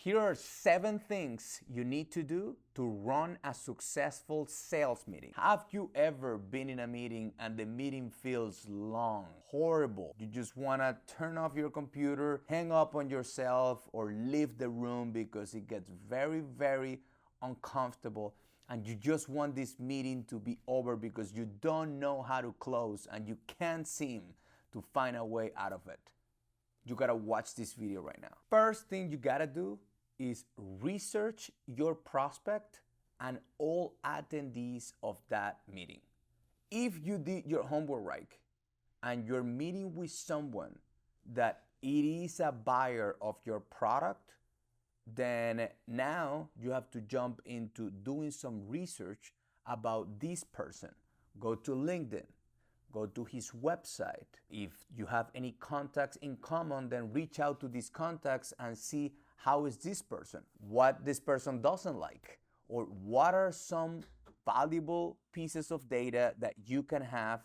Here are 7 things you need to do to run a successful sales meeting. Have you ever been in a meeting and the meeting feels long, horrible? You just want to turn off your computer, hang up on yourself, or leave the room because it gets very, very uncomfortable, and you just want this meeting to be over because you don't know how to close and you can't seem to find a way out of it. You gotta watch this video right now. First thing you gotta do is research your prospect and all attendees of that meeting. If you did your homework right and you're meeting with someone that it is a buyer of your product, then now you have to jump into doing some research about this person. Go to LinkedIn, go to his website. If you have any contacts in common, then reach out to these contacts and see how is this person, what this person doesn't like, or what are some valuable pieces of data that you can have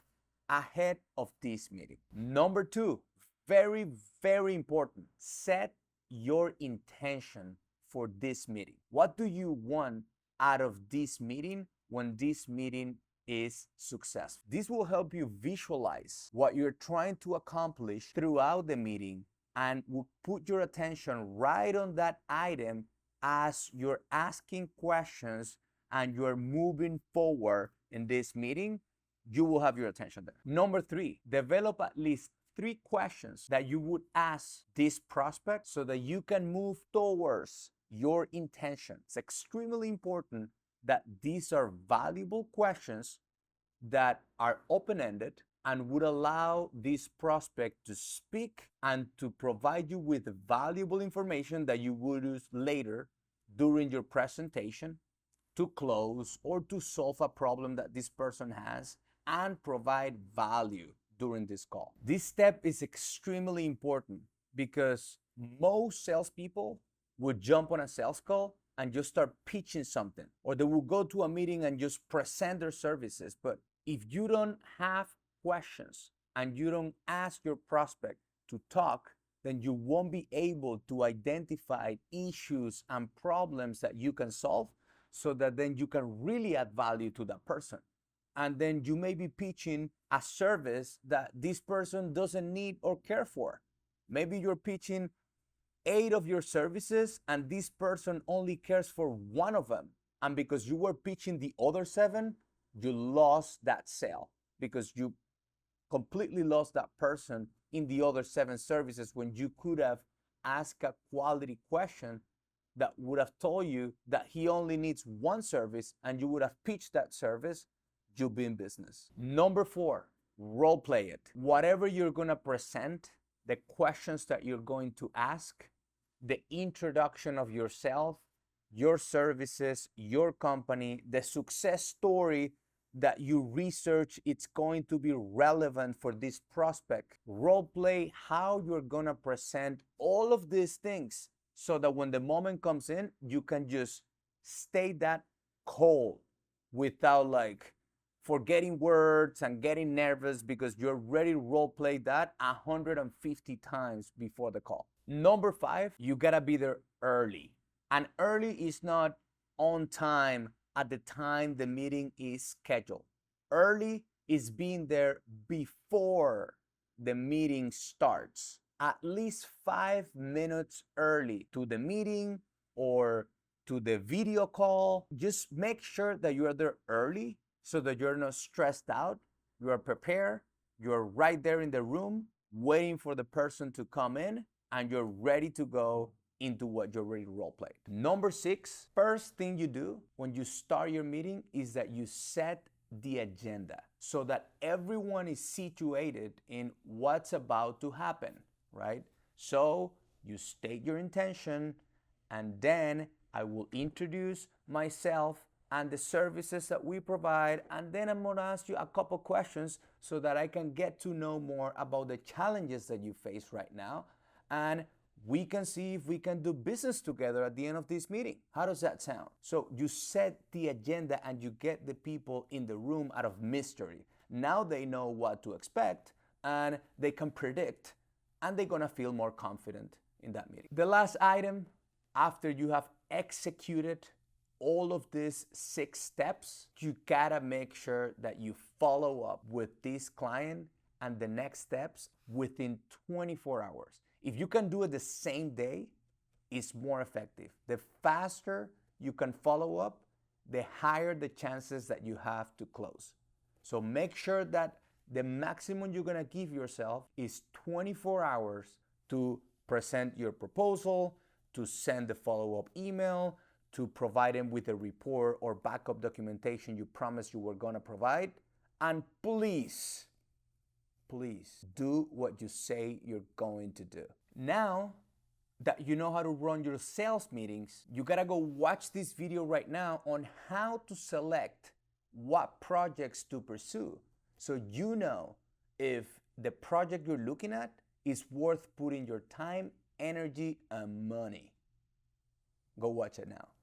ahead of this meeting. Number 2, very, very important, set your intention for this meeting. What do you want out of this meeting when this meeting is successful? This will help you visualize what you're trying to accomplish throughout the meeting and will put your attention right on that item as you're asking questions and you're moving forward in this meeting. You will have your attention there. Number 3, develop at least 3 questions that you would ask this prospect so that you can move towards your intention. It's extremely important that these are valuable questions that are open-ended and would allow this prospect to speak and to provide you with valuable information that you will use later during your presentation to close or to solve a problem that this person has and provide value during this call. This step is extremely important because most salespeople would jump on a sales call and just start pitching something, or they will go to a meeting and just present their services. But if you don't have questions and you don't ask your prospect to talk, then you won't be able to identify issues and problems that you can solve so that then you can really add value to that person. And then you may be pitching a service that this person doesn't need or care for. Maybe you're pitching 8 of your services and this person only cares for 1 of them. And because you were pitching the other 7, you lost that sale because you completely lost that person in the other 7 services when you could have asked a quality question that would have told you that he only needs 1 service and you would have pitched that service. You'll be in business. Number 4, role play it. Whatever you're going to present, the questions that you're going to ask, the introduction of yourself, your services, your company, the success story that you research, it's going to be relevant for this prospect. Role play how you're going to present all of these things so that when the moment comes in, you can just stay that cold without like forgetting words and getting nervous because you're ready to role play that 150 times before the call. Number 5, you gotta be there early. And early is not on time at the time the meeting is scheduled. Early is being there before the meeting starts. At least 5 minutes early to the meeting or to the video call. Just make sure that you are there early so that you're not stressed out, you are prepared, you're right there in the room waiting for the person to come in, and you're ready to go into what you already role played. Number 6, first thing you do when you start your meeting is that you set the agenda so that everyone is situated in what's about to happen, right? So you state your intention, and then I will introduce myself and the services that we provide, and then I'm gonna ask you a couple questions so that I can get to know more about the challenges that you face right now, and we can see if we can do business together at the end of this meeting. How does that sound? So you set the agenda and you get the people in the room out of mystery. Now they know what to expect and they can predict, and they're gonna feel more confident in that meeting. The last item after you have executed all of these 6 steps, you gotta make sure that you follow up with this client and the next steps within 24 hours. If you can do it the same day, it's more effective. The faster you can follow up, the higher the chances that you have to close. So make sure that the maximum you're gonna give yourself is 24 hours to present your proposal, to send the follow-up email, to provide them with a report or backup documentation you promised you were gonna provide. And please do what you say you're going to do. Now that you know how to run your sales meetings, you gotta go watch this video right now on how to select what projects to pursue, so you know if the project you're looking at is worth putting your time, energy, and money. Go watch it now.